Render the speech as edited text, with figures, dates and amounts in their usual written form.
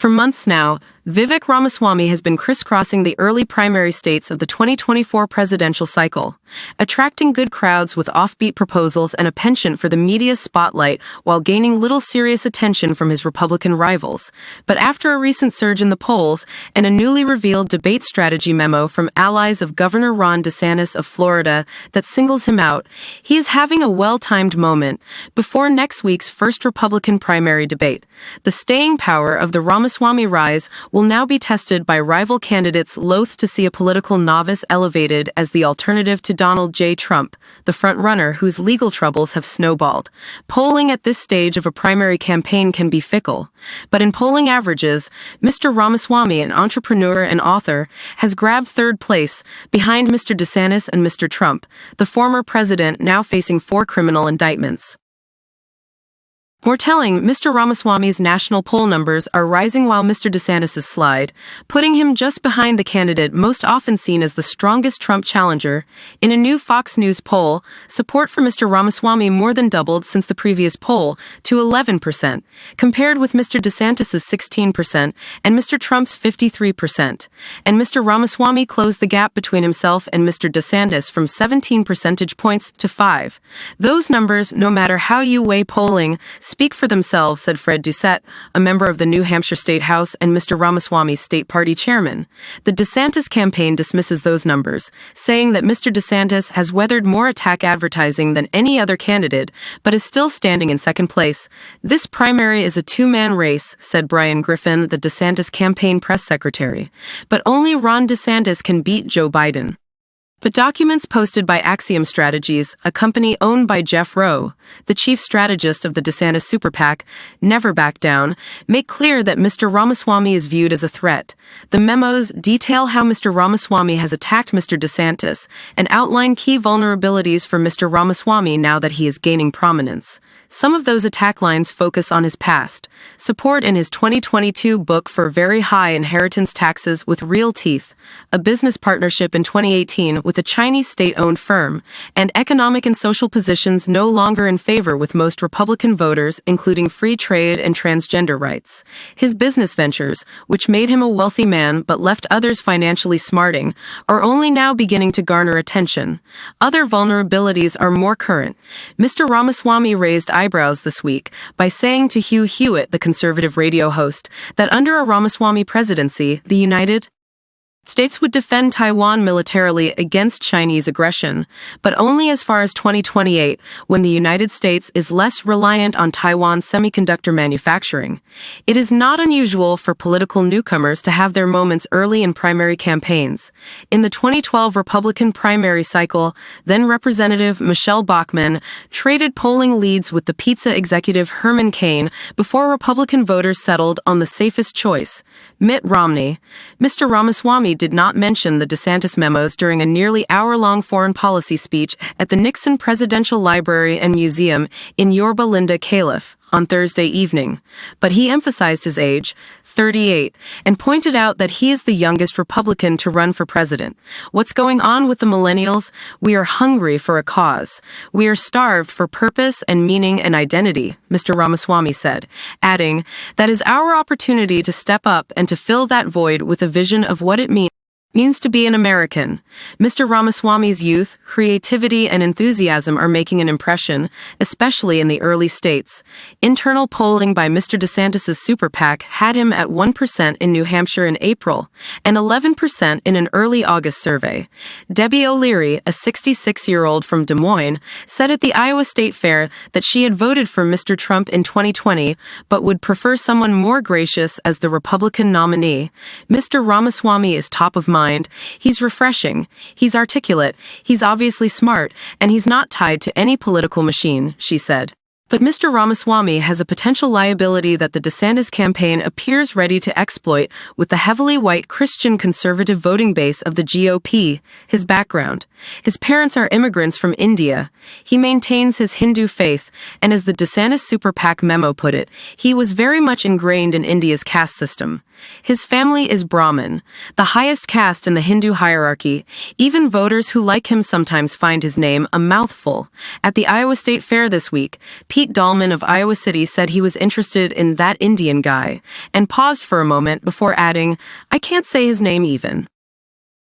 For months now, Vivek Ramaswamy has been crisscrossing the early primary states of the 2024 presidential cycle, attracting good crowds with offbeat proposals and a penchant for the media spotlight while gaining little serious attention from his Republican rivals. But after a recent surge in the polls and a newly revealed debate strategy memo from allies of Governor Ron DeSantis of Florida that singles him out, he is having a well-timed moment before next week's first Republican primary debate. The staying power of the Ramaswamy rise will now be tested by rival candidates loath to see a political novice elevated as the alternative to Donald J. Trump, the frontrunner whose legal troubles have snowballed. Polling at this stage of a primary campaign can be fickle, but in polling averages, Mr. Ramaswamy, an entrepreneur and author, has grabbed third place behind Mr. DeSantis and Mr. Trump, the former president now facing 4 criminal indictments. More telling, Mr. Ramaswamy's national poll numbers are rising while Mr. DeSantis' slide, putting him just behind the candidate most often seen as the strongest Trump challenger. In a new Fox News poll, support for Mr. Ramaswamy more than doubled since the previous poll to 11%, compared with Mr. DeSantis' 16% and Mr. Trump's 53%. And Mr. Ramaswamy closed the gap between himself and Mr. DeSantis from 17 percentage points to 5. Those numbers, no matter how you weigh polling, speak for themselves, said Fred Doucette, a member of the New Hampshire State House and Mr. Ramaswamy's state party chairman. The DeSantis campaign dismisses those numbers, saying that Mr. DeSantis has weathered more attack advertising than any other candidate, but is still standing in second place. This primary is a two-man race, said Brian Griffin, the DeSantis campaign press secretary. But only Ron DeSantis can beat Joe Biden. But documents posted by Axiom Strategies, a company owned by Jeff Rowe, the chief strategist of the DeSantis super PAC, Never Back Down, make clear that Mr. Ramaswamy is viewed as a threat. The memos detail how Mr. Ramaswamy has attacked Mr. DeSantis and outline key vulnerabilities for Mr. Ramaswamy now that he is gaining prominence. Some of those attack lines focus on his past, support in his 2022 book for very high inheritance taxes with real teeth, a business partnership in 2018 with a Chinese state-owned firm, and economic and social positions no longer in favor with most Republican voters, including free trade and transgender rights. His business ventures, which made him a wealthy man but left others financially smarting, are only now beginning to garner attention. Other vulnerabilities are more current. Mr. Ramaswamy raised eyebrows this week by saying to Hugh Hewitt, the conservative radio host, that under a Ramaswamy presidency, the United States would defend Taiwan militarily against Chinese aggression, but only as far as 2028, when the United States is less reliant on Taiwan's semiconductor manufacturing. It is not unusual for political newcomers to have their moments early in primary campaigns. In the 2012 Republican primary cycle, then Representative Michelle Bachmann traded polling leads with the pizza executive Herman Cain before Republican voters settled on the safest choice, Mitt Romney. Mr. Ramaswamy did not mention the DeSantis memos during a nearly hour-long foreign policy speech at the Nixon Presidential Library and Museum in Yorba Linda, Calif, on Thursday evening. But he emphasized his age, 38, and pointed out that he is the youngest Republican to run for president. What's going on with the millennials? We are hungry for a cause. We are starved for purpose and meaning and identity, Mr. Ramaswamy said, adding, that is our opportunity to step up and to fill that void with a vision of what it means to be an American. Mr. Ramaswamy's youth, creativity, and enthusiasm are making an impression, especially in the early states. Internal polling by Mr. DeSantis' super PAC had him at 1% in New Hampshire in April, and 11% in an early August survey. Debbie O'Leary, a 66-year-old from Des Moines, said at the Iowa State Fair that she had voted for Mr. Trump in 2020, but would prefer someone more gracious as the Republican nominee. Mr. Ramaswamy is top of mind. He's refreshing, he's articulate, he's obviously smart, and he's not tied to any political machine, she said. But Mr. Ramaswamy has a potential liability that the DeSantis campaign appears ready to exploit with the heavily white Christian conservative voting base of the GOP, his background. His parents are immigrants from India. He maintains his Hindu faith, and as the DeSantis super PAC memo put it, he was very much ingrained in India's caste system. His family is Brahmin, the highest caste in the Hindu hierarchy. Even voters who like him sometimes find his name a mouthful. At the Iowa State Fair this week, people Pete Dahlman of Iowa City said he was interested in that Indian guy, and paused for a moment before adding, "I can't say his name even."